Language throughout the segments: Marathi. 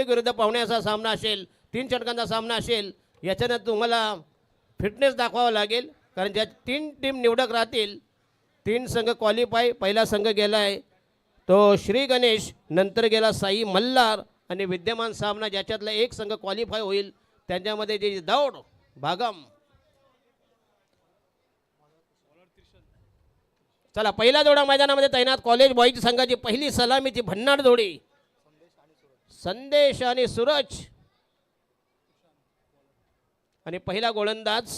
विरुद्ध पाहुण्याचा सामना असेल, 3 षटकांचा सामना असेल. याच्यानं तुम्हाला फिटनेस दाखवावा लागेल, कारण ज्या 3 टीम निवडक राहतील, 3 संघ क्वालिफाय. पहिला संघ गेला आहे तो श्री गणेश, नंतर गेला साई मल्हार, आणि विद्यमान सामना ज्याच्यातला एक संघ क्वालिफाय होईल त्यांच्यामध्ये जी दौड भागम. चला, पहिला जोडा मैदानामध्ये तैनात कॉलेज बॉईज संघाची पहिली सलामीची भन्नाट जोडी संदेश आणि सूरज, आणि पहिला गोलंदाज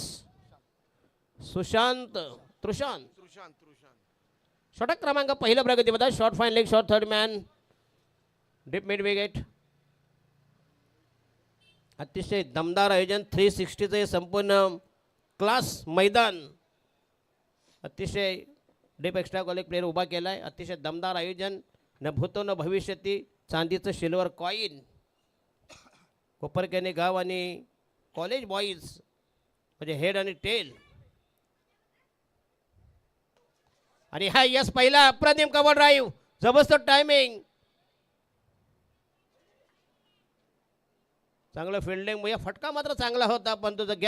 सुशांत त्रुशांत. षटक क्रमांक पहिला प्रगतीपथ, short fine leg, short third man, deep mid wicket. अतिशय दमदार आयोजन, 360चे संपूर्ण क्लास मैदान, अतिशय डीप एक्स्ट्रा कॉलेज प्लेयर उभा केला आहे. अतिशय दमदार आयोजन, न भूतो न भविष्यती. चांदीचं सिल्वर कॉईन, कोपरकेने गाव आणि कॉलेज बॉईज म्हणजे हेड आणि टेल. आणि हा यस पहिला अप्रतिम कव्हर ड्राईव्ह, जबरदस्त टायमिंग, चांगलं फिल्डिंग. म्हणजे फटका मात्र चांगला होता, पण तुझं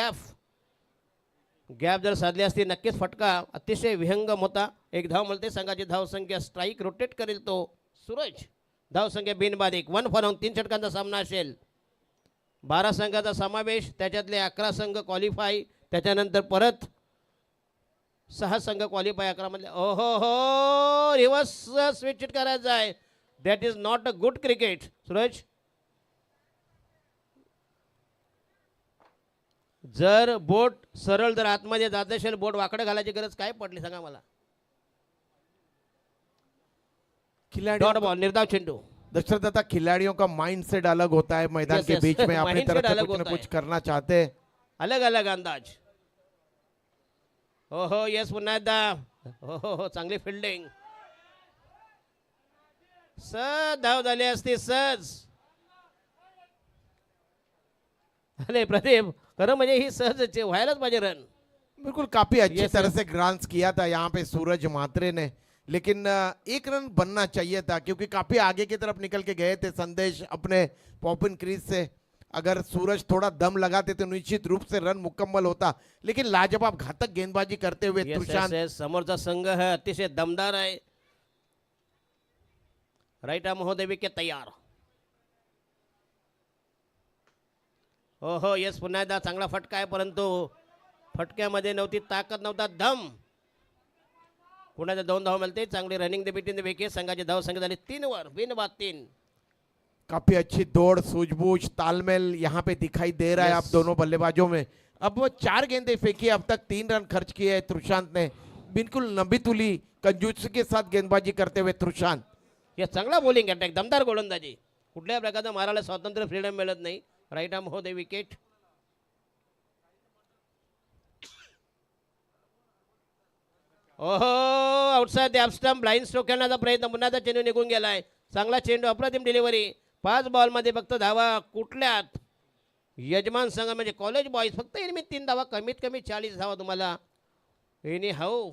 गॅप जर साधली असती नक्कीच फटका अतिशय विहंगम होता. एक धाव मिळते, संघाची धावसंख्या स्ट्राईक रोटेट करेल तो सूरज. धावसंख्या बिनबाधिक, 1 फॉर 3 षटकांचा सामना असेल. 12 संघाचा समावेश, त्याच्यातले 11 संघ क्वालिफाय, त्याच्यानंतर परत 6 संघ क्वालिफाय 11 मधले. ओहो हो, रिव्हर्स स्विच करायचा आहे. That is not a good cricket. Suraj, जर बोट सरळ जर आतमध्ये जात असेल, बोट वाकडं घालायची गरज काय पडली सांगा मला. डॉट बॉल, निर्धाव चेंडू. दशरथ, खिलाड़ियों का माइंडसेट अलग होता है, मैदान के बीच में अपनी तरफ से कुछ न कुछ करना चाहते हैं, अलग अलग अंदाज. हो हो, यस पुन्हा एकदा. हो हो हो, चांगली फिल्डिंग. सहज धाव झाली असती, सहज. अरे प्रदीप, खरं म्हणजे ही सहज व्हायलाच पाहिजे रन. बिल्कुल काफी अच्छी Yes, तरह yes. से ग्रांस किया था यहाँ पे सूरज मात्रे ने, लेकिन एक रन बनना चाहिए था क्योंकि काफी आगे की तरफ निकल के गए थे संदेश अपने पॉपिन क्रीज से. अगर सूरज थोड़ा दम लगाते तो निश्चित रूप से रन मुकम्मल होता, लेकिन लाजवाब घातक गेंदबाजी करते हुए Yes, तुषार. yes, yes. समोरचा संघ है अतिशय दमदार आहे. राईट आर्म महोदय विकेट तयार. हो हो, येस पुन्हा एकदा चांगला फटका आहे, परंतु फटक्यामध्ये नव्हती ताकद, नव्हता दम. पुण्याचा 2 धाव मिळते. चांगली running the between the wicket. संघाची धाव संख्या झाली 3 वर, बिनबाद 3. काफी अच्छी दौड़, सूझबूझ, तालमेल यहाँ पे दिखाई दे रहा है आप दोनों बल्लेबाजों में. अब वो 4 गेंदें फेंकी, अब तक 3 रन खर्च किए है त्रुशांत ने. बिल्कुल नबी तुली कंजूसी के साथ गेंदबाजी करते हुए त्रुशांत. या चांगला बॉलिंग अटॅक, दमदार गोलंदाजी. कुठल्याही प्रकारचं मारायला स्वातंत्र्य, फ्रीडम मिळत नाही. राईट आर्म महोदय विकेट. ओहो, outside the off stump, blind stroke खेळण्याचा प्रयत्न, पुन्हा चेंडू निघून गेलाय. चांगला चेंडू, अप्रतिम डिलिव्हरी. 5 बॉलमध्ये फक्त धावा कुठल्यात. यजमान संघ म्हणजे कॉलेज बॉईज फक्त एनिमी 3 धावा, कमीत कमी 40 धावा तुम्हाला एनी हाऊ.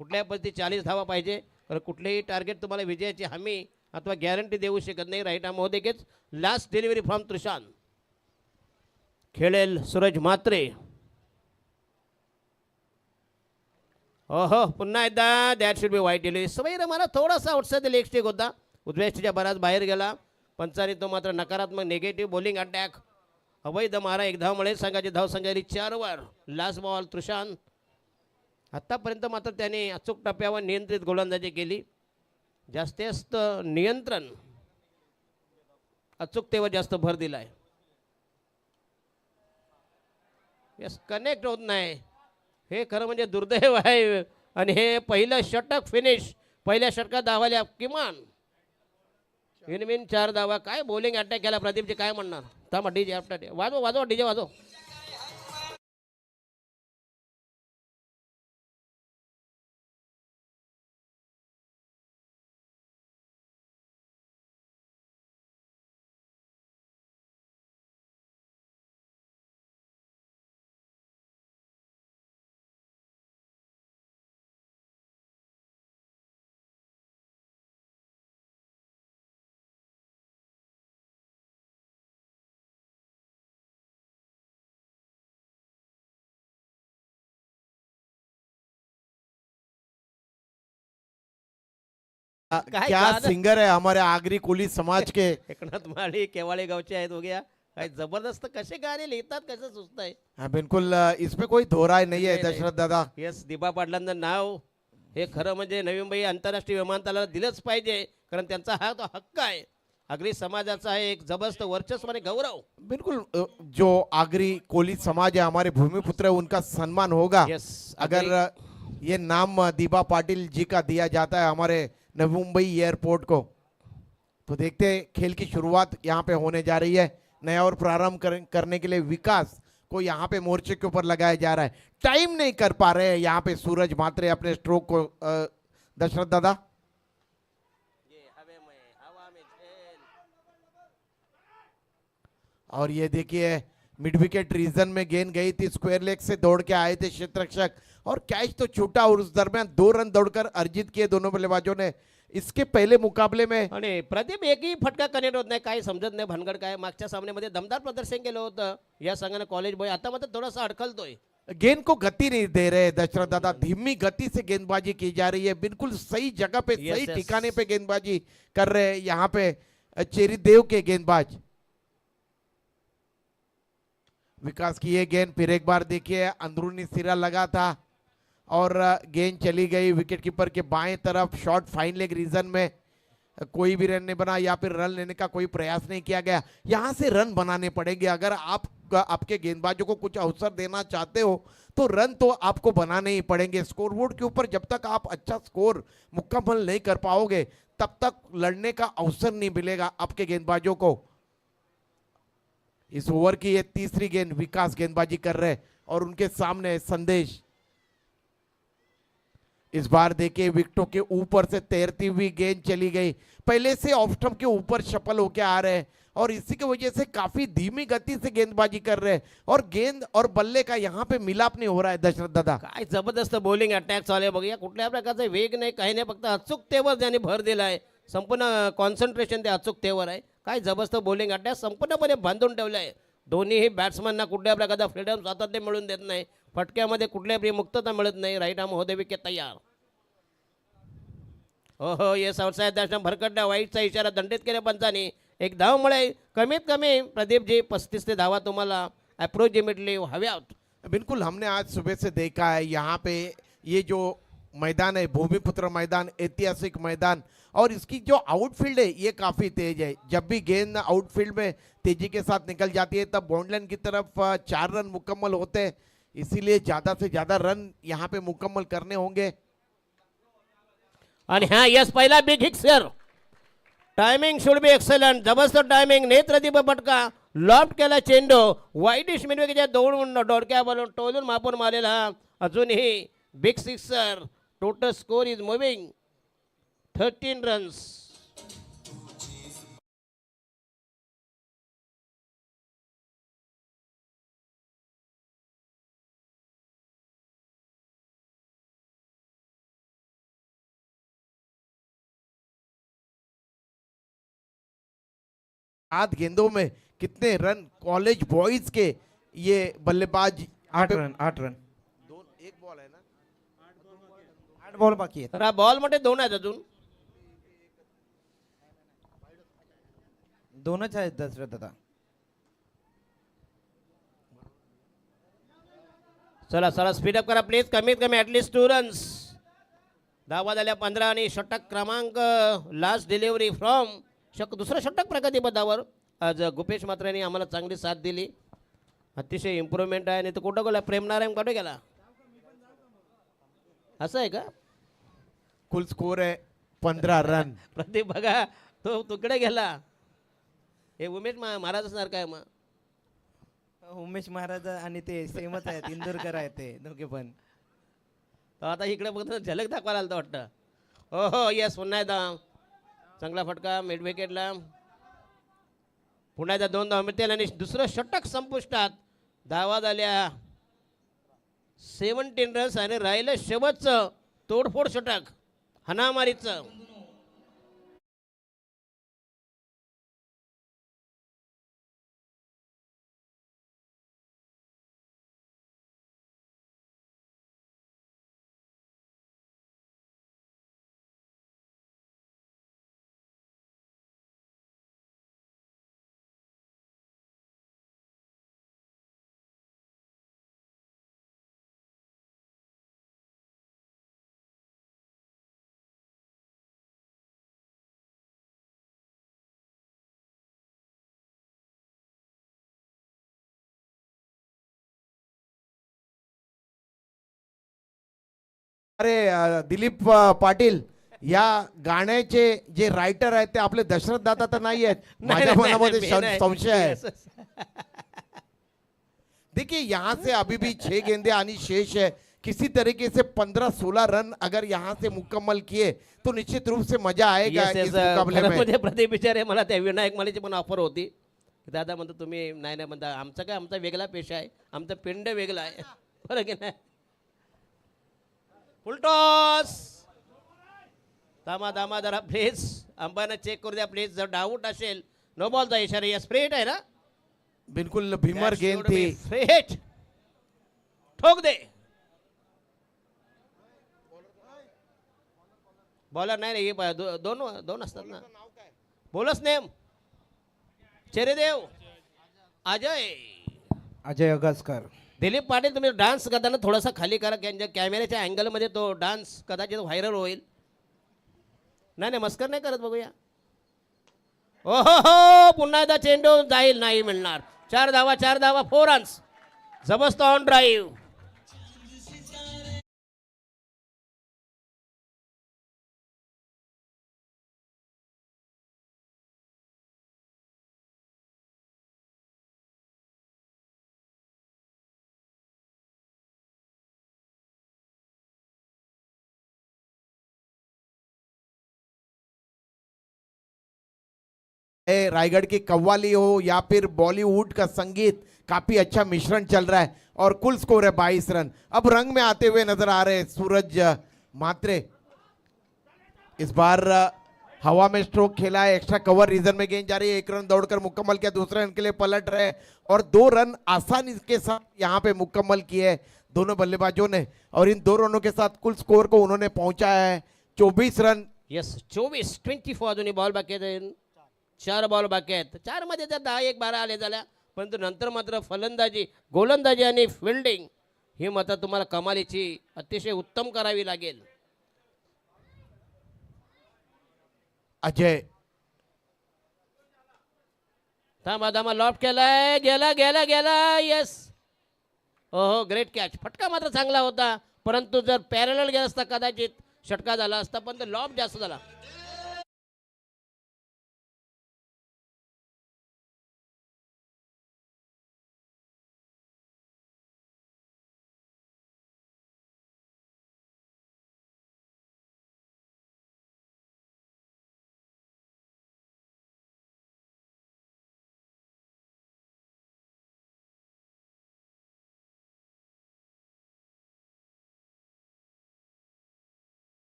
कुठल्या पद्धती 40 धावा पाहिजे, तर कुठलेही टार्गेट तुम्हाला विजयाची हमी अथवा गॅरंटी देऊ शकत नाही. राईट आर्म महोदय गेच. Last delivery from Trishant. खेळेल सूरज मात्रे. ओहो, पुन्हा एकदा दॅट शुड बी वाईट डिलिव्हरी. सवय मला थोडासा आउटसाइड लेग स्टिक होता, उजव्या स्टिकच्या बराच बाहेर गेला. पंचाने तो मात्र नकारात्मक निगेटिव्ह बॉलिंग अटॅक. अवैध मारा, 1 धाव मिळेल. संघाची धाव संख्या 4 वर. Last ball Trishant. आतापर्यंत मात्र त्याने अचूक टप्प्यावर नियंत्रित गोलंदाजी केली. जास्त नियंत्रण, अचूकतेवर जास्त भर दिलाय. यस, कनेक्ट होत नाही, हे खरं म्हणजे दुर्दैव आहे. आणि हे पहिलं षटक फिनिश, पहिल्या षटकात धावाल्या किमान इनमिन 4 धावा. काय बॉलिंग अटॅक केला प्रदीपजी, काय म्हणणार. थांबा, डीजे आफ्टर वाजवा डीजे वाजव. काय क्या गाणं. सिंगर है हमारे आगरी कोली समाज के. एकनाथ माळी केवाळे गावचे आहेत वगैरे. काय जबरदस्त कसे गाणे लिहितात, कसं सुचतंय. हाँ, बिल्कुल इसमें कोई दो राय नहीं है दशरथ दादा. येस, दिबा पाटलांचं नाव हे खरं म्हणजे नवी मुंबई आंतरराष्ट्रीय विमानतळाला दिलंच पाहिजे, कारण त्यांचा हा तो हक्क आहे. आगरी समाजाचा आहे एक जबरदस्त वर्चस्व आणि गौरव. बिल्कुल जो आगरी कोली समाज है हमारे भूमिपुत्र है उनका सम्मान होगा. येस, अगर ये नाम दीपा पाटिल जी का दिया जाता है हमारे नवी मुंबई एयरपोर्ट को, तो देखते हैं खेल की शुरुआत यहाँ पे होने जा रही है. नया और प्रारंभ करने के लिए विकास को यहाँ पे मोर्चे के ऊपर लगाया जा रहा है. टाइम नहीं कर पा रहे हैं यहाँ पे सूरज मात्रे अपने स्ट्रोक को. दशरथ दादा, और ये देखिए मिड विकेट रीजन में गेंद गई थी, स्क्वायर लेग से दौड़ के आए थे क्षेत्ररक्षक और कैच तो छूटा और उस दरमियान 2 रन दौड़कर अर्जित किए दोनों बल्लेबाजों ने. इसके पहले मुकाबले में आणि प्रदीप एकही फटका कनेक्ट होत नाही, काही समजत नाही भानगड काय. मागच्या सामन्यामध्ये दमदार प्रदर्शन केलं होतं या संघाने कॉलेज बॉय. आता मात्र थोडासा अडकलतोय. गेंद को गति नहीं दे रहे दशरथ दादा. धीमी गति से गेंदबाजी की जा रही है. बिल्कुल सही जगह पे Yes, सही yes. ठिकाने पे गेंदबाजी कर रहे हैं यहाँ पे चेरी देव के गेंदबाज. विकास की ये गेंद फिर एक बार देखिए अंदरूनी सिरा लगा था और गेंद चली गई विकेट कीपर के बाएं तरफ. शॉर्ट फाइन लेग रीजन में कोई भी रन नहीं बना या फिर रन लेने का कोई प्रयास नहीं किया गया. यहां से रन बनाने पड़ेंगे. अगर आप आपके गेंदबाजों को कुछ अवसर देना चाहते हो तो रन तो आपको बनाने ही पड़ेंगे. स्कोरबोर्ड के ऊपर जब तक आप अच्छा स्कोर मुकम्मल नहीं कर पाओगे तब तक लड़ने का अवसर नहीं मिलेगा आपके गेंदबाजों को. इस ओवर की ये तीसरी गेंद विकास गेंदबाजी कर रहे और उनके सामने संदेश. इस बार देखिए विकेटों के ऊपर से तैरती हुई गेंद चली गई. पहले से ऑफ स्टंप के ऊपर सफल होके आ रहे हैं और इसी की वजह से काफी धीमी गति से गेंदबाजी कर रहे हैं और गेंद और बल्ले का यहाँ पे मिलाप नहीं हो रहा है दशरथ दादा. काय जबरदस्त बॉलिंग अटॅक चालू आहे बघूया. कुठल्या प्रकारचा वेग नाही, काही नाही, फक्त अचूकतेवर त्यांनी भर दिलाय. संपूर्ण कॉन्सन्ट्रेशन त्या अचूकतेवर आहे. काय जबरदस्त बॉलिंग अटॅक संपूर्णपणे बांधून ठेवलं आहे. दोन्हीही बॅट्समनना कुठल्या प्रकारचा फ्रीडम स्वातंत्र्य मिळून देत नाही. फटक्यामध्ये कुठल्याही मुक्तता मिळत नाही. राईट आर्म होते विकेट तयार. हो येस, आउटसाइड दर्शन भरकटल्या. वाईटचा इशारा दंडित केल्या पंचांनी. एक धाव मिळेल कमीत कमी. प्रदीपजी 35 धावा तुम्हाला अप्रोक्सिमेटली हव्यात. बिल्कुल हमने आज सुबह से देखा है यहाँ पे ये जो मैदान है भूमिपुत्र मैदान ऐतिहासिक मैदान और इसकी जो आउटफील्ड है ये काफ़ी तेज है. जब भी गेंद आउटफील्ड में तेजी के साथ निकल जाती है तब बाउंड्री की तरफ 4 रन मुकम्मल होते हैं. इसीलिए ज़्यादा से ज़्यादा रन यहाँ पे मुकम्मल करने होंगे. आणि हाँ यस, पहिला big sixer. Timing should be excellent. जबरदस्त टायमिंग. नेत्रदीप पटका लॉफ्ट केला चेंडू. वाईटिश मिडविकेटच्या दौडून डोडक्यावरून टोलून मापून मारेला. अजूनही big sixer. Total score is moving 13 runs. सात गेंदों में कितने रन कॉलेज बॉयज के ये बल्लेबाज. 8 रन 8 रन. एक बॉल है ना. 8 बॉल बाकी आहेत. तर हा बॉल मध्ये 2 आहेत अजून. दोनच आहेत दशरथ दादा. चला चला स्पीडअप करा प्लीज. कमीत कमी ॲटलिस्ट 2 रन्स. धावा झाल्या 15 आणि षटक क्रमांक लास्ट डिलिव्हरी फ्रॉम दुसरं षटक प्रगती पदावर. आज गुपेश मात्रेने आम्हाला चांगली साथ दिली. अतिशय इम्प्रूव्हमेंट आहे. नाही तर कुठं गेला प्रेमनारायण कुठे गेला. असं आहे का. कुल स्कोर है 15 रन. प्रदीप बघा तो तुकडे गेला. हे उमेश महाराज सारखं आहे मग. उमेश महाराज आणि ते सेमच आहेत. इंदोरकर आहेत ते दोघे पण. तर आता इकडे बघतो झलक दाखवायला आलं वाटतं. हो हो येस, पुन्हा एकदा चांगला फटका मिड विकेटला. पुन्हा एकदा 2 धावा मिळतील आणि दुसरं षटक संपुष्टात. धावा झाल्या 17 रन्स आणि राहिलं शेवटचं तोडफोड षटक हाणामारीचं. अरे दिलीप पाटील या गाण्याचे जे रायटर आहेत ते आपले दशरथ दादा तर नाही आहेत माझ्या मनामध्ये संशय आहे. देखिए यहाँ से अभी भी 6 गेंदे आनी शेष है. किसी तरीके से 15-16 रन अगर यहाँ से मुकम्मल किए तो निश्चित रूप से मजा आएगा इस मुकाबले में. मध्ये प्रदीप विचारे मला त्या विनायक मालीची पण ऑफर होती. दादा म्हणतो तुम्ही नाही नाही म्हणता आमचा काय आमचा वेगळा पेशा आहे आमचा पिंड वेगळा आहे बरं की नाही. फुलटॉस दामा दामा जरा प्लीज अंबानं चेक करू द्या प्लीज. जर डाऊट असेल नो बॉलचा इशारा या स्प्रेट आहे ना. बिल्कुल भीमर गेंद थी. स्ट्रेट ठोक दे. बॉलर नाही रे दोन दोन असतात ना. बोलच नेम चेरेदेव अजय अजय अगसकर. दिलीप पाटील तुम्ही डान्स करताना थोडासा खाली करा कॅमेऱ्याच्या अँगलमध्ये तो डान्स कदाचित व्हायरल होईल. नाही नाही मस्कर नाही करत बघूया. ओहो हो पुन्हा एकदा चेंडू जाईल नाही मिळणार. 4 धावा 4 रन्स जबरदस्त ऑन ड्राईव्ह. रायगढ़ की कव्वाली हो या फिर बॉलीवुड का संगीत काफी अच्छा मिश्रण चल रहा है और कुल स्कोर है 22 रन. अब रंग में आते हुए नजर आ रहे हैं सूरज मात्रे. इस बार हवा में स्ट्रोक खेला है. एक्स्ट्रा कवर रीजन में गेंद जा रही है. 1 रन दौड़कर मुकम्मल किया. दूसरे रन के लिए पलट रहे और 2 रन आसानी के साथ यहाँ पे मुकम्मल किए दोनों बल्लेबाजों ने. और इन 2 रनों के साथ कुल स्कोर को उन्होंने पहुंचाया है 24 रन. येस 24 अजूनही बॉल बाकी आहेत. 4 बॉल बाकी आहेत. 4 मध्ये जर 10-1-12 आले झाल्या परंतु नंतर मात्र फलंदाजी गोलंदाजी आणि फिल्डिंग ही मात्र तुम्हाला कमालीची अतिशय उत्तम करावी लागेल. अजय थांबा थांबा लॉफ्ट केलाय. गेला गेला गेला. येस ओहो ग्रेट कॅच. फटका मात्र चांगला होता परंतु जर पॅरलल गेला असता कदाचित षटका झाला असता पण लॉफ्ट जास्त झाला.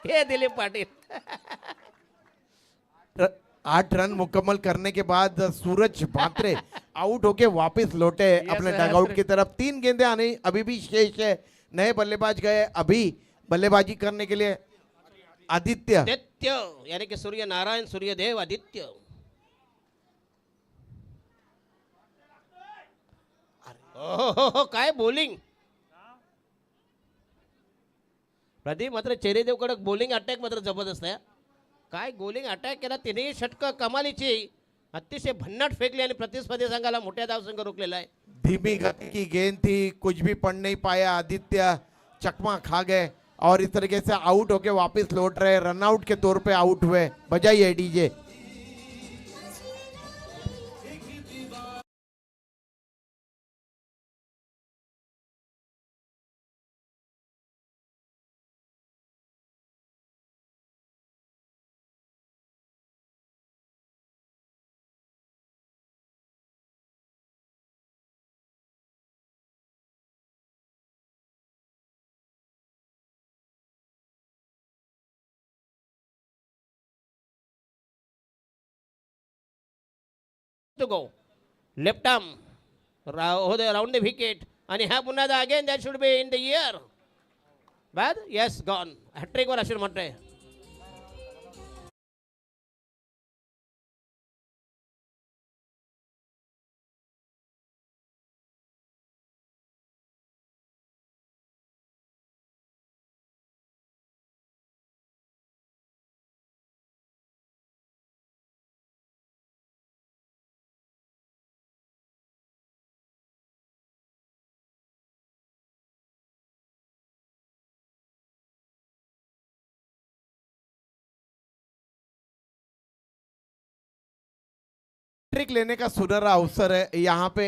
हे दिलीप पाटील 8 रन मुकम्मल करने के बाद सूरज मात्रे आउट होके वापस लौटे अपने डगआउट की तरफ. 3 गेंदें आने अभी भी शेष है. नए बल्लेबाज गए अभी बल्लेबाजी करने के लिए आदित्य. आदित्य यानी कि सूर्य नारायण सूर्यदेव आदित्य. ओहो काय बॉलिंग. प्रदीप मात्र चेरेदेवकडे बॉलिंग अटॅक मात्र जबरदस्त आहे. काय बॉलिंग अटॅक केला. तिनेही षटक कमालीची अतिशय भन्नाट फेकली आणि प्रतिस्पर्धी संघाला मोठ्या धावसंख्या रोखलेला आहे. धीमी गति की गेंद थी. कुछ भी पढ़ नहीं पाया. आदित्य चकमा खा गए और इस तरीके से आउट होके वापस लौट रहे. रनआउट के तौर पे आउट हुए. बजाइए DJ. To go left arm round the wicket आणि हा पुन्हा again that should be in the year bad. Yes gone. Hattrick वर असेल म्हणतोय. ट्रिक लेने का सुनहरा अवसर है यहाँ पे।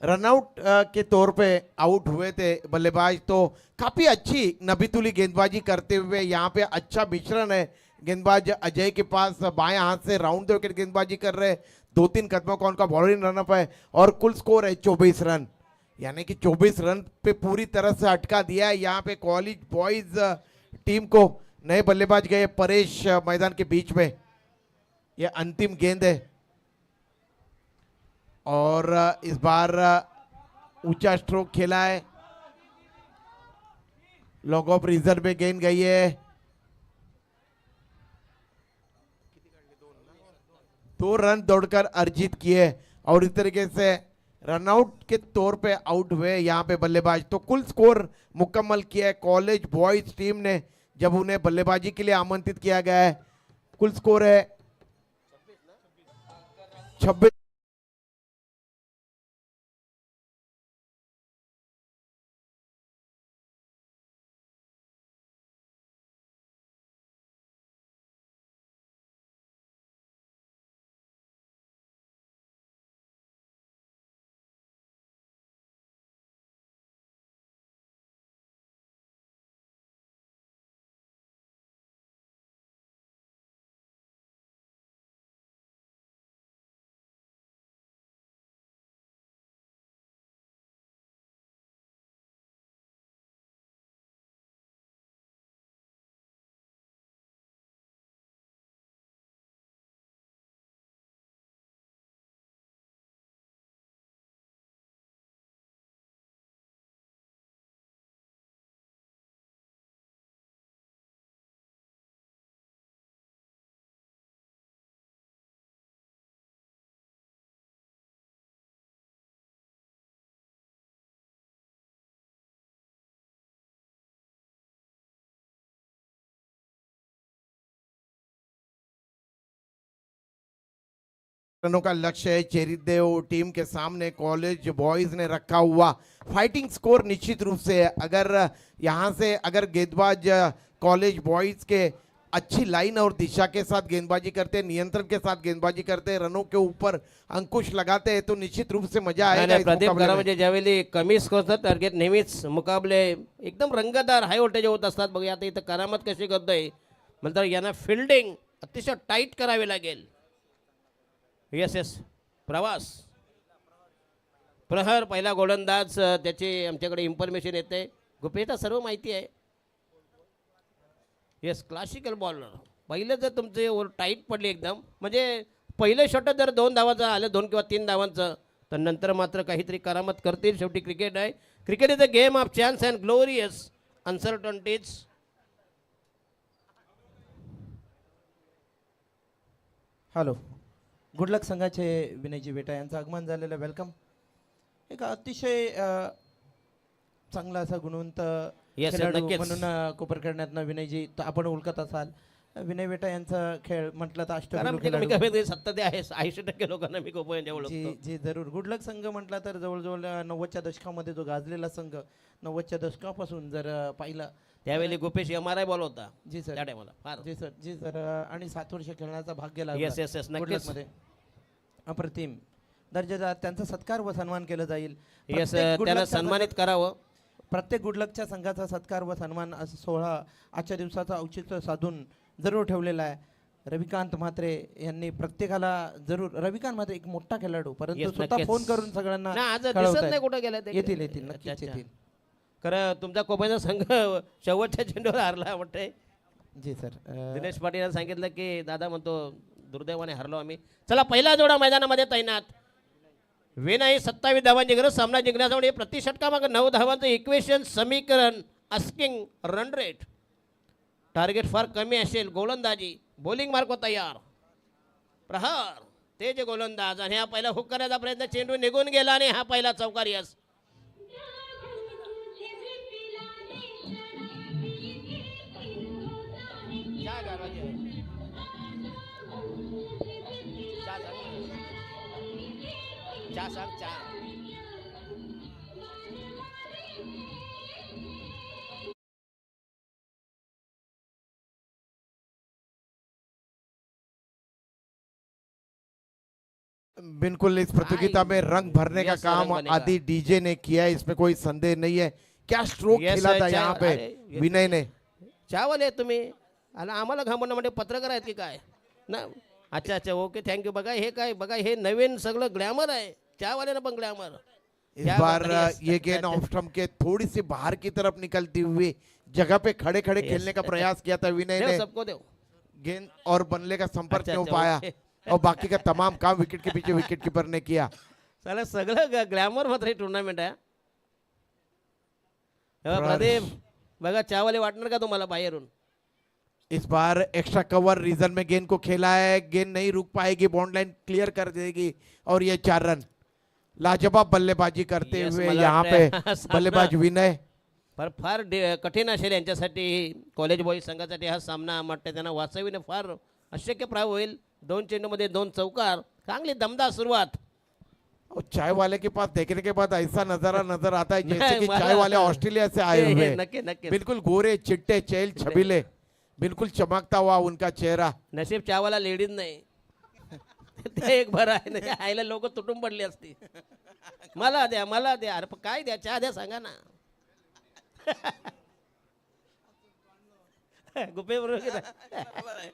रनआउट के तौर पे आउट हुए थे बल्लेबाज, तो काफी अच्छी नबीतुली गेंदबाजी करते हुए यहाँ पे अच्छा मिश्रण है गेंदबाज अजय के पास। बाएं हाथ से राउंड विकेट गेंदबाजी कर रहे, 2-3 कदमों का उनका बॉलिंग रनअप है और कुल स्कोर है 24 रन, यानी कि 24 रन पे पूरी तरह से अटका दिया है यहाँ पे कॉलेज बॉयज टीम को। नए बल्लेबाज गए परेश मैदान के बीच में, ये अंतिम गेंद है और इस बार ऊंचा स्ट्रोक खेला है, लॉग ऑफ रिजर्व में गेंद गई है, 2 रन दौड़कर अर्जित किए और इस तरीके से रनआउट के तौर पे आउट हुए यहाँ पे बल्लेबाज। तो कुल स्कोर मुकम्मल किया है कॉलेज बॉयज टीम ने जब उन्हें बल्लेबाजी के लिए आमंत्रित किया गया है। कुल स्कोर है 26। रनों का लक्ष्य है चेरिदेव टीम के सामने कॉलेज बॉयज ने रखा हुआ। फाइटिंग स्कोर निश्चित रूप से है, अगर यहां से अगर गेंदबाज कॉलेज बॉयज के अच्छी लाइन और दिशा के साथ गेंदबाजी करते हैं, नियंत्रण के साथ गेंदबाजी करते हैं, रनों के ऊपर अंकुश लगाते हैं, तो निश्चित रूप से मजा नाही, आएगा नाही, इस प्रदीप मुकाबले में। घरामध्ये ज्यावेळी कमी स्कोरचं टार्गेट नेहमीच मुकाबले एकदम रंगतदार हाय व्होल्टेज होत असतात. बघूया आता इथं करामत कशी करतोय, नंतर यांना फिल्डिंग अतिशय टाईट करावी लागेल. येस येस, प्रवास प्रहर पहिला गोलंदाज त्याची आमच्याकडे इन्फॉर्मेशन येते. गुप्पेटा सर्व माहिती आहे. Yes, classical bowler. पहिलं जर तुमचे ओव्हर टाईट पडली एकदम, म्हणजे पहिलं शॉट जर 2 धावांचं आलं, 2 किंवा 3 धावांचं, तर नंतर मात्र काहीतरी करामत करतील. शेवटी क्रिकेट आहे. Cricket is a game of chance and glorious uncertainties. Hello, good luck संघाचे विनयजी बेटा यांचं आगमन झालेलं वेलकम. एक अतिशय चांगला असा गुणवंत Yes, sir, खेळाडू नक्कीच. म्हणून कोपरकरण्यातनं विनयजी तर आपण ओळखत असाल. विनय बेटा यांचा खेळ म्हटलं तर अष्टपैलू कमी खेळाडू. कमी सत्ता ते आहे. 80% लोकांना मी खूप जी ओळखतो. जी जरूर. गुड लक संघ म्हटला तर जवळजवळ 90च्या दशकामध्ये जो गाजलेला संघ, 90च्या दशकापासून जर पाहिलं त्यावेळी गोपेश MRI बॉल होता जी सर, त्या टायमाला. फार जी सर, जी सर. आणि 7 वर्ष खेळण्याचा भाग्य येस लागलं येस येस, Good नक्कीच. luck मध्ये. अप्रतिम दर्जाचा त्यांचा सत्कार व सन्मान केला जाईल. येस, प्रत्येक Good त्याला luckच्या सन्मानित करावं. प्रत्येक गुडलकच्या संघाचा सत्कार व सन्मान असा सोहळा आजच्या दिवसाचा औचित्य साधून जरूर ठेवलेला आहे. रविकांत म्हात्रे यांनी प्रत्येकाला जरूर, रविकांत म्हात्रे एक मोठा खेळाडू, परंतु Yes, स्वतः नक्कीच. फोन करून सगळ्यांना नाही, आज कळवतायत. दिसत नाही कुठं गेलं ते. येतील येतील अच्छा, नक्कीच अच्छा. येतील. खरं तुमचा कोपाचा संघ शेवटच्या चेंडूवर हारला वाटतंय. जी सर. दिनेश पाटील यांनी सांगितलं की दादा म्हणतो दुर्दैवाने हरलो आम्ही. चला, पहिला जोडा मैदानामध्ये तैनात. विनय 27 धावांची गरज सामना जिंकण्यासाठी प्रति षटकामागे 9 धावांचं इक्वेशन समीकरण. आस्किंग रन रेट, टार्गेट फार कमी असेल. गोलंदाजी बॉलिंग मार्क तयार. प्रहार तेज गोलंदाज आणि हा पहिला हुक करण्याचा प्रयत्न, चेंडू निघून गेला आणि हा पहिला चौकार. यस, चहा सांग, चहा. बिल्कुल इस प्रतियोगिता में रंग भरने का Yes, काम रंग बनेगा। आदि डीजे ने किया है, इसमें कोई संदेह नहीं है। क्या स्ट्रोक Yes, खेला sir, था यहाँ पे अरे, विनय ने। चहावाले तुम्ही आणि आम्हाला घाबरणं म्हणजे पत्रकार आहेत की काय ना. अच्छा अच्छा ओके थँक्यू. बघा हे काय बघा हे नवीन सगळं ग्लॅमर आहे. चहावाल्यानं पण ग्लॅमर. इस बार ये गेंद अच्छा, ऑफ स्टंप के थोड़ी सी बाहर की तरफ निकलती हुई जगह पे खड़े खड़े Yes. खेलने का प्रयास किया था विनय देव ने। सबको देव. गेंद और बल्ले का संपर्क अच्छा, नहीं हो अच्छा, पाया ओके. और बाकी का तमाम काम विकेट के पीछे विकेट कीपर ने किया। चला सगळं ग्लॅमर मात्र टुर्नामेंट आहे. हे बघा, प्रदीप बघा चहावाले वाटणार का तुम्हाला बाहेरून. इस बार एक्स्ट्रा कवर रीजन में गेंद को खेला है, गेंद नहीं रुक पाएगी, बाउंड लाइन क्लियर कर देगी और ये 4 रन। लाजवाब बल्लेबाजी करते Yes, हुए मला यहाँ पे वाटतंय सामना- बल्लेबाज विनय। फार फार कठीण असेल यांच्यासाठी. कॉलेज बॉईज संघासाठी हा सामना वाटतं त्यांना वाचविणे फार अशक्यप्राय होईल. 2 चेंडूमध्ये 2 चौकार. चांगली दमदार सुरुवात. और चाय वाले के पास देखने के बाद ऐसा नजारा नजर आता है जैसे नहीं, कि मला- चाय वाले ऑस्ट्रेलिया से आए हुए। नक्की नक्की. बिल्कुल गोरे चिट्टे चेल छबीले, बिल्कुल चमकता हुआ उनका चेहरा। नशीब चहावाला लेडीज नाही. ते एक बरं आहे ना. आईला लोक तुटून पडली असती. मला द्या मला द्या. अरे पण काय द्या चहा द्या सांगा ना. गुप्पे बरोबर की नाही?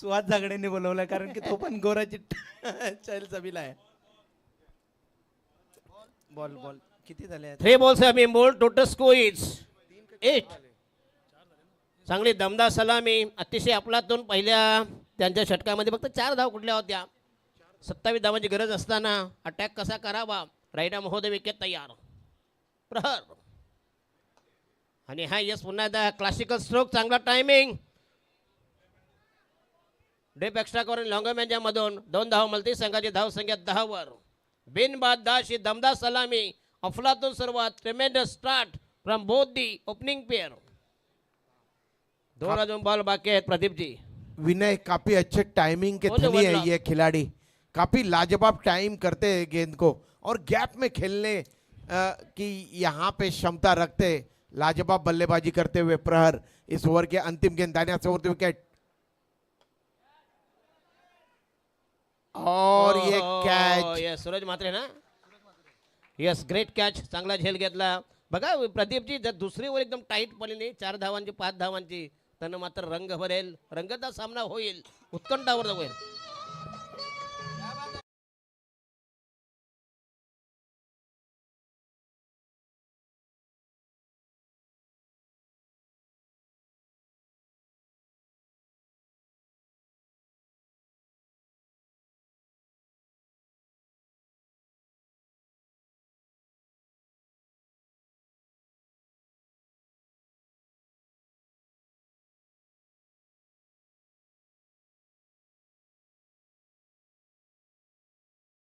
सुहास झागडेंनी बोलवलाय कारण की तो पण गोरा चिट्ट चैल सबीला आहे. बॉल बॉल किती झाले आहेत? 3 balls have been bowled. Total score is 8. चांगली दमदार सलामी. अतिशय अफलातून पहिल्या त्यांच्या षटकामध्ये फक्त 4 धाव कुठल्या होत्या. 27 धावांची गरज असताना अटॅक कसा करावा. रायडा महोदय विकेट तयार. प्रहर आणि हा यस पुन्हा एकदा क्लासिकल स्ट्रोक. चांगला टायमिंग. डेप एक्स्ट्रा करून लॉंगमॅनच्या मधून 2 धाव मिळते. संघाची धाव संख्या 10 वर. बिनबाद दाश ही दमदार सलामी. अफलातून सुरुवात. ट्रेमेंडस start from both the opening pair. 2 अजून बॉल बाकी आहेत प्रदीप जी. विनय काफी अच्छे टाइमिंग के वो जो धनी है बदला- ये खिलाड़ी। काफी लाजवाब टाइम करते हैं गेंद को और गैप में खेलने की यहाँ पे क्षमता रखते। लाजवाब बल्लेबाजी करते हुए प्रहर इस ओवर के अंतिम गेंद दाहिने हाथ से उड़ती विकेट और ये कैच। यस सूरज म्हात्रे ना. Yes great catch. चांगला झेल घेतला. बघा प्रदीपजी जर दुसरी ओव्हर एकदम टाईट पडली 4 धावांची 5 धावांची त्यानं मात्र रंग भरेल. रंगतदार सामना होईल. उत्कंठावर होईल.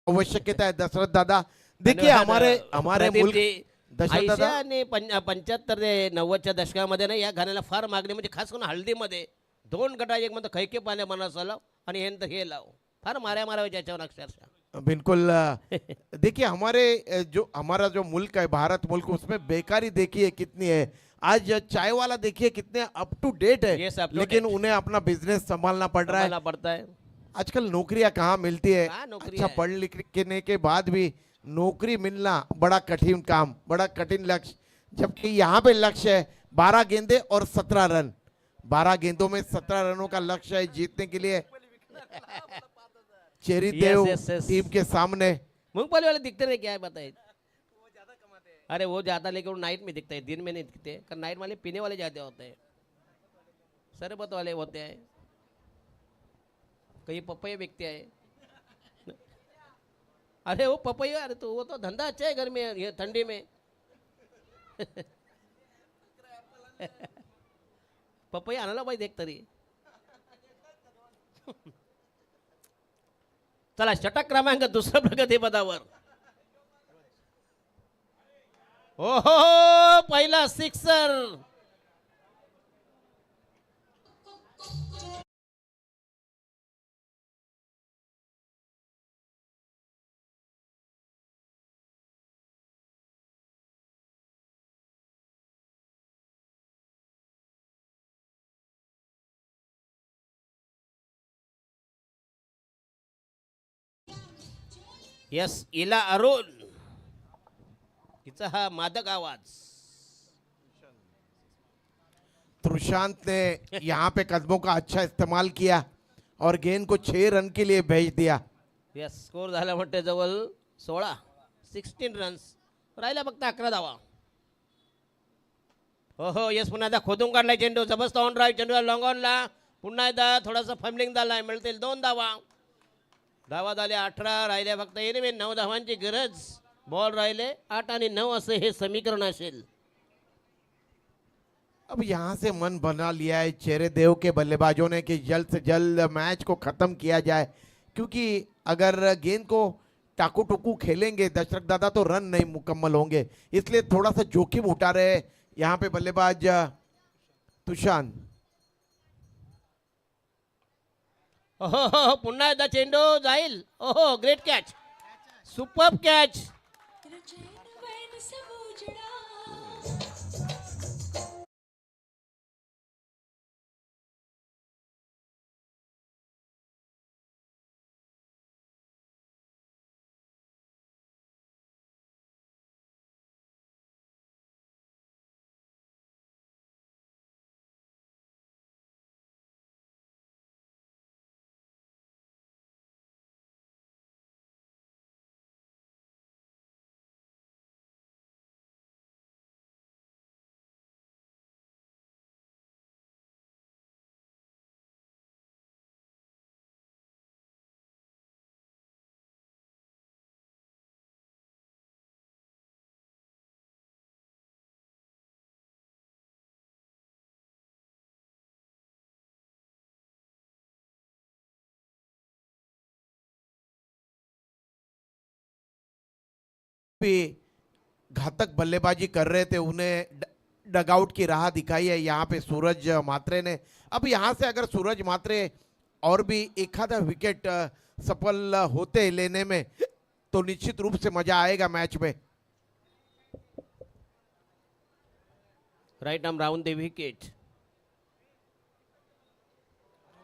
आवश्यकता है दशरथ दादा। देखिए हमारे हमारे प्रदीप मुल्क जी, दशरथ 80 दादा आणि 75 ते 90च्या दशकामध्ये ना या गाण्याला फार मागणी म्हणजे खास करून हळदीमध्ये 2 गटा एक म्हणतो खैके पाण्या मनाचा लाव आणि हे लाव. फार माऱ्या मारायच्या याच्यावर अक्षरशः. बिल्कुल देखिए हमारे जो हमारा जो मुल्क है भारत मुल्क उसमें बेकारी देखिए कितनी है। आज चाय वाला देखिए कितने अप टू डेट है Yes, up to लेकिन date. उन्हें अपना बिजनेस संभालना पड़ रहा है। संभाळना पडता है. आजकल नौकरियां कहाँ मिलती है। कहाँ नौकरी अच्छा है? पढ़ लिखने के बाद भी नौकरी मिलना बड़ा कठिन काम, बड़ा कठिन लक्ष्य। जबकि यहाँ पे लक्ष्य है 12 गेंदे और 17 रन। 12 गेंदों में 17 रनों का लक्ष्य है जीतने के लिए। चेरी Yes, देव yes, yes. टीम के सामने। मूंगफली वाले दिखते नहीं क्या है बताइए. अरे वो ज्यादा लेकिन वो नाइट में दिखता है दिन में नहीं दिखते कारण नाइट वाले पीने वाले ज्यादा होते हैं. शरबत वाले होते हैं. कहीं पपैया बिकते हैं. अरे वो पपैया अरे तो वो तो धंधा अच्छा है गर्मी ये ठंडी में. पपैया आणायला पाहिजे एक तरी. चला षटक क्रमांक दुसऱ्या प्रगतीपदावर. ओहो पहिला सिक्सर. यस इला अरुण हिचा हा मादक आवाज. त्रुशांत ने यहाँ पे कदमों का अच्छा इस्तेमाल किया और गेंद को 6 रन के लिए भेज दिया. यस स्कोर झाला म्हणते जवळ 16 16 रन्स राहिला फक्त 11 धावा. हो हो यस पुन्हा एकदा खोदून काढलाय चेंडू जबरदस्त ऑन ड्राईव्ह चेंडू लॉंग ऑनला पुन्हा एकदा थोडासा फॅमलिंग झालाय मिळतील 2 धावा. धावा झाल्या 18 राहिल्या फक्त 9 धावांची गरज. बॉल राहिले 8 आणि 9 असे हे समीकरण असेल. अब यहाँ से मन बना लिया है चेहरे देव के बल्लेबाजों ने कि जल्द से जल्द मैच को खत्म किया जाए, क्योंकि अगर गेंद को टाकू टुकू खेलेंगे दशरथ दादा तो रन नहीं मुकम्मल होंगे, इसलिए थोड़ा सा जोखिम उठा रहे यहाँ पे बल्लेबाज तुषान. ओहो हो, हो, पुन्हा एकदा चेंडू जाईल. ओहो ग्रेट कॅच सुपर कॅच. भी घातक बल्लेबाजी कर रहे थे, उन्हें डगआउट की राह दिखाई है यहाँ पे सूरज मात्रे ने. अब यहाँ से अगर सूरज मात्रे और भी एक आधा विकेट सफल होते लेने में तो निश्चित रूप से मजा आएगा मैच में. Right arm round the wicket.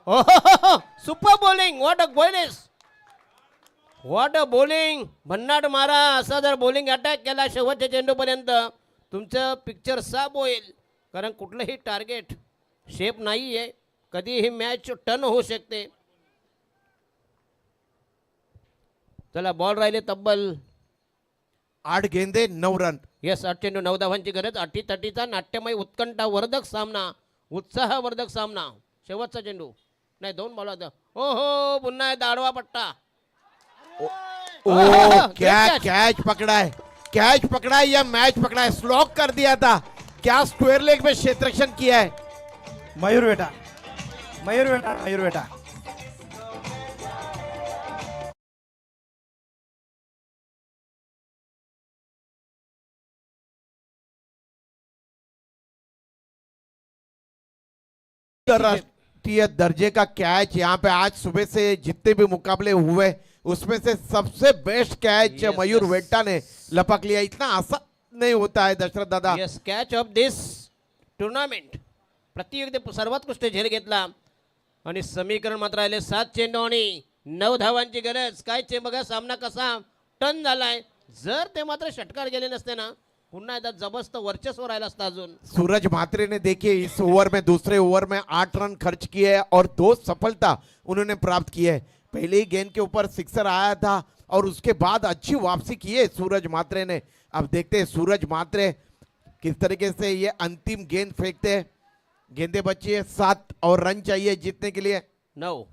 ओहो super bowling what a bowling what a bowling. भन्नाट मारा असा जर बॉलिंग अटॅक केला शेवटच्या चेंडूपर्यंत तुमचं पिक्चर साफ होईल, कारण कुठलंही टार्गेट शेप नाही आहे. कधीही मॅच टर्न होऊ शकते. चला बॉल राहिले तब्बल 8 गेंदे 9 रन. येस 8 चेंडू 9 धावांची गरज. अटीतटीचा नाट्यमय उत्कंठा वर्धक सामना उत्साहवर्धक सामना. शेवटचा चेंडू नाही 2 बॉल होता. हो हो पुन्हा दाडवा पट्टा. ओ क्या कैच पकड़ा है, कैच पकड़ा है या मैच पकड़ा है. स्लॉक कर दिया था, क्या स्क्वायर लेग में क्षेत्ररक्षण किया है. मयूर बेटा मयूर बेटा मयूर बेटा. अंतरराष्ट्रीय दर्जे का कैच यहाँ पे आज सुबह से जितने भी मुकाबले हुए उसमें से सबसे best catch Yes, Mayur yes. वेट्टा ने लपक लिया. इतना आसान नहीं होता है दशरथ दादा. Yes catch of this tournament. प्रतियोगिते सर्वोत्कृष्ट झेल घेतला आणि समीकरण मात्र राहिले 7 चेंडू आणि 9 धावांची गरज. काय चे बघा सामना कसा टर्न झालाय. जर ते मात्र षटकार गेले नसते ना पुन्हा एकदा जबरदस्त वर्चस्व राहिलं असतं अजून. सूरज मात्रे ने देखिए इस ओवर में दूसरे ओवर में 8 रन खर्च किए और 2 सफलता उन्होंने प्राप्त की है. पहले ही गेंद के ऊपर सिक्सर आया था और उसके बाद अच्छी वापसी की है सूरज मात्रे ने. अब देखते हैं सूरज मात्रे किस तरीके से ये अंतिम गेंद फेंकते हैं. गेंदे बची है 7 और रन चाहिए जीतने के लिए. 9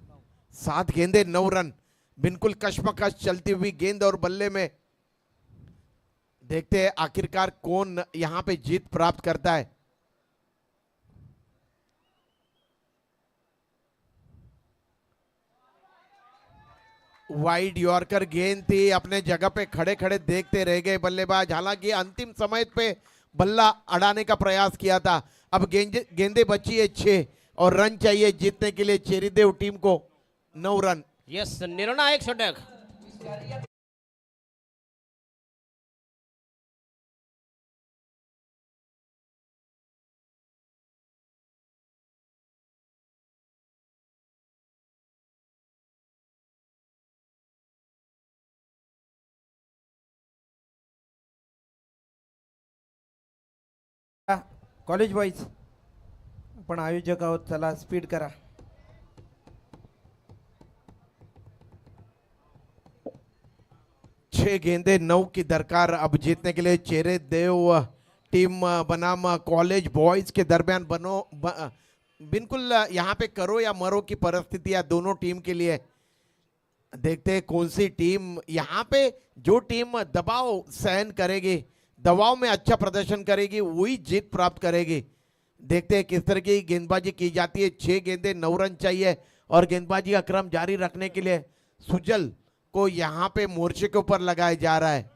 7 गेंदे 9 रन. बिल्कुल कशमकश चलती हुई गेंद और बल्ले में. देखते हैं आखिरकार कौन यहां पे जीत प्राप्त करता है. वाइड यॉर्कर गेंद थी, अपने जगह पे खड़े खड़े देखते रह गए बल्लेबाज. हालांकि अंतिम समय पे बल्ला अड़ाने का प्रयास किया था. अब गेंदे बची है 6 और रन चाहिए जीतने के लिए चेरीदेव टीम को 9 रन. येस निर्णायक षटक. कॉलेज बॉईज आपण आयोजक आहोत, चला स्पीड करा. छह गेंदे 9 की दरकार अब जीतने के लिए चेहरे देव टीम बनाम कॉलेज बॉयज के दरमियान बिल्कुल यहाँ पे करो या मरो की परिस्थितियां दोनों टीम के लिए. देखते हैं कौन सी टीम यहाँ पे, जो टीम दबाव सहन करेगी, दबाव में अच्छा प्रदर्शन करेगी, वही जीत प्राप्त करेगी. देखते हैं किस तरह की गेंदबाजी की जाती है. 6 गेंदे 9 रन चाहिए और गेंदबाजी का क्रम जारी रखने के लिए सुजल को यहाँ पे मोर्चे के ऊपर लगाया जा रहा है.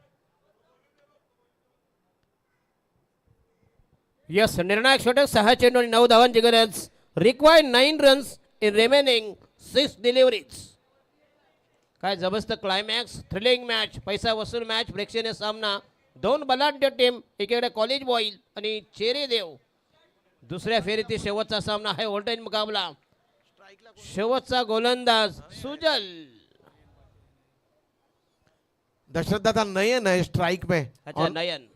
यस, निर्णायक षटक 6 चेंडू आणि 9 धावांची गरज. Required 9 runs in remaining 6 deliveries. काय जबरदस्त क्लायमॅक्स, थ्रिलिंग मॅच, पैसा वसूल मॅच, प्रेक्षणीय सामना. 2 बलाढ्य टीम, एकीकडे कॉलेज बॉईल आणि चेरे देव. दुसऱ्या फेरीतील शेवटचा सामना आहे, व्होल्टेज मुकाबला. शेवटचा गोलंदाज सुजल. दशरथ दादा नयन है स्ट्राइक में. अच्छा, नयन.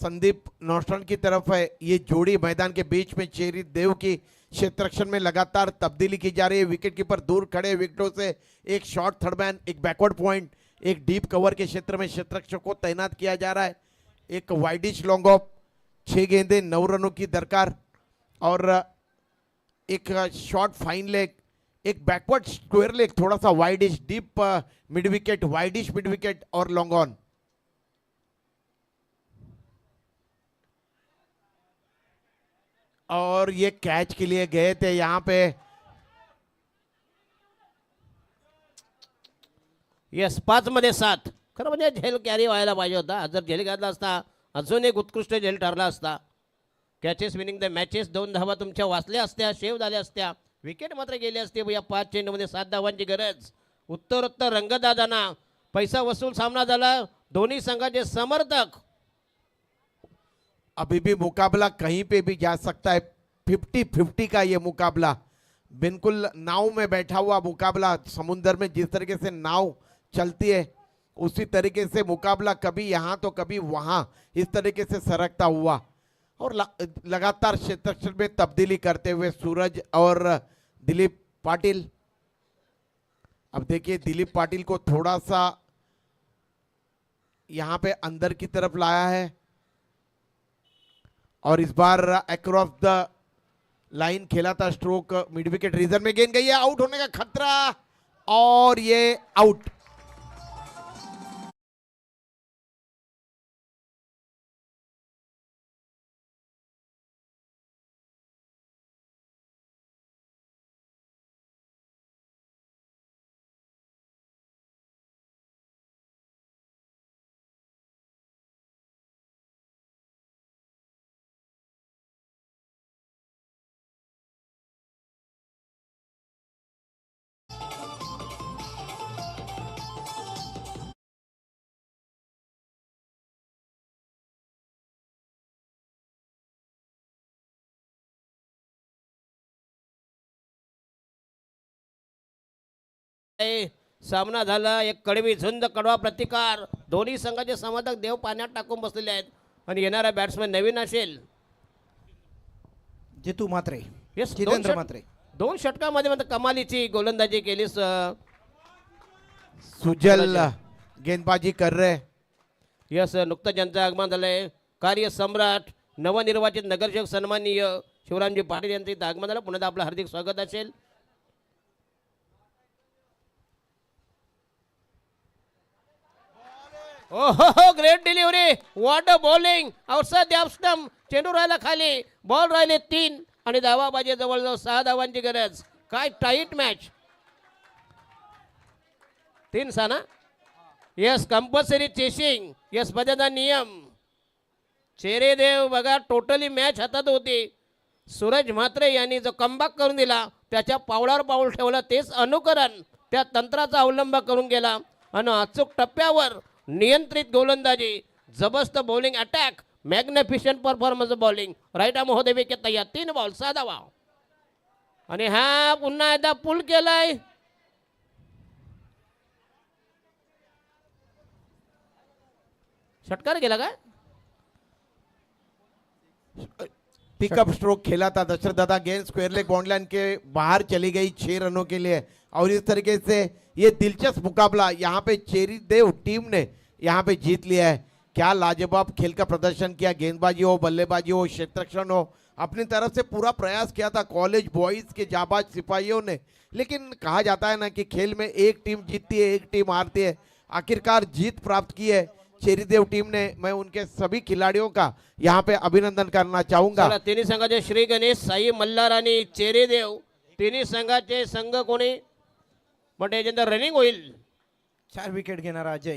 संदीप नौस्टन की तरफ है. ये जोड़ी मैदान के बीच में चेरी देव की क्षेत्ररक्षण में लगातार तब्दीली की जा रही है. विकेट कीपर दूर खड़े विकेटों से एक शॉर्ट थर्डमैन, एक बैकवर्ड पॉइंट, एक डीप कवर के क्षेत्र में क्षेत्ररक्षक को तैनात किया जा रहा है. एक वाइडिश लॉन्ग ऑफ. 6 गेंदे 9 रनों की दरकार और एक शॉर्ट फाइन लेग, एक बैकवर्ड स्क्वायर लेग, थोड़ा सा widish deep mid wicket, widish mid wicket और लॉन्ग ऑन. और ये कैच के लिए गए थे यहाँ पे. यस, 5 मध्ये 7. खरं म्हणजे झेल कॅरी व्हायला पाहिजे होता. जर झेल घातला असता अजून एक उत्कृष्ट झेल ठरला असता. Catches winning the matches. 2 धावा तुमच्या वाचल्या असत्या, सेव्ह झाल्या असत्या. विकेट मात्र गेली असते. या 5 चेंडूमध्ये 7 धावांची गरज. उत्तरोत्तर रंगदादाना पैसा वसूल सामना झाला. दोन्ही संघाचे समर्थक. अभी भी मुकाबला कहीं पे भी जा सकता है. 50-50 का ये मुकाबला, बिल्कुल नाव में बैठा हुआ मुकाबला. समुंदर में जिस तरीके से नाव चलती है उसी तरीके से मुकाबला, कभी यहाँ तो कभी वहाँ, इस तरीके से सरकता हुआ और लगातार क्षेत्र में तब्दीली करते हुए सूरज और दिलीप पाटिल. अब देखिए दिलीप पाटिल को थोड़ा सा यहाँ पे अंदर की तरफ लाया है और इस बार अक्रॉस द लाइन खेला था. स्ट्रोक मिड विकेट रीजन में गेंद गई है. आउट होने का खतरा और ये आउट. सामना झाला. एक कडवी झुंज, कडवा प्रतिकार. दोन्ही संघाचे समर्थक देव पाण्यात टाकून बसलेले आहेत आणि येणारा बॅट्समॅन नवीन असेल. जितू मात्रे, यस, जितेंद्र मात्रे. 2 षटकामध्ये मात्र कमालीची गोलंदाजी केली. सुजल गेंदबाजी कर रहे. यस, नुकतंच ज्यांचं आगमन झालंय. कार्य सम्राट, नवनिर्वाचित नगरसेवक सन्माननीय शिवरामजी पाटील यांचं इथं आगमन झालं. पुन्हा आपलं हार्दिक स्वागत असेल. ओहो, great delivery. What a bowling. Outside the off stump. चेंडू राहिला खाली, बॉल राहिले 3 आणि धावा पाहिजे जवळजवळ 6 धावांची गरज. काय टाईट मॅच. 3 6 ना. Yes, compulsory chasing. यस, बदलता नियम. चेरे देव बघा, टोटली मॅच हातात होती. सूरज म्हात्रे यांनी जो कमबॅक करून दिला, त्याच्या पावलावर पाऊल ठेवलं. तेच अनुकरण, त्या तंत्राचा अवलंब करून गेला आणि अचूक टप्प्यावर नियंत्रित गोलंदाजी, जबरदस्त bowling attack, magnificent performance bowling. Right arm होते विकेट तयार. 3 बॉल 6 धावा. आणि हा पुन्हा एकदा पुल केलाय. षटकार गेला काय. पिकअप स्ट्रोक खेला था दशरथ दादा, गेंद स्क्वायर लेग बाउंड्री लाइन के बाहर चली गई 6 रनों के लिए। और इस तरीके से ये दिलचस्प मुकाबला यहाँ पे चेरी देव टीम ने यहाँ पे जीत लिया है। क्या लाजवाब खेल का प्रदर्शन किया, गेंदबाजी हो, बल्लेबाजी हो, क्षेत्ररक्षण हो, अपनी तरफ से पूरा प्रयास किया था कॉलेज बॉयज के जाबाज सिपाहियों ने। लेकिन कहा जाता है ना कि खेल में एक टीम जीतती है, एक टीम हारती है। आखिरकार जीत प्राप्त की है चेरीदेव टीम ने। मैं उनके सभी खिलाड़ियों का यहाँ पे अभिनंदन करना चाहूंगा। चला तिन्ही संघाचे श्री गणेश, साई मल्हार आणि चेरीदेव तिन्ही संघाचे संघ कोणी म्हणजे याच्यानंतर रनिंग होईल. 4 विकेट घेणारा अजय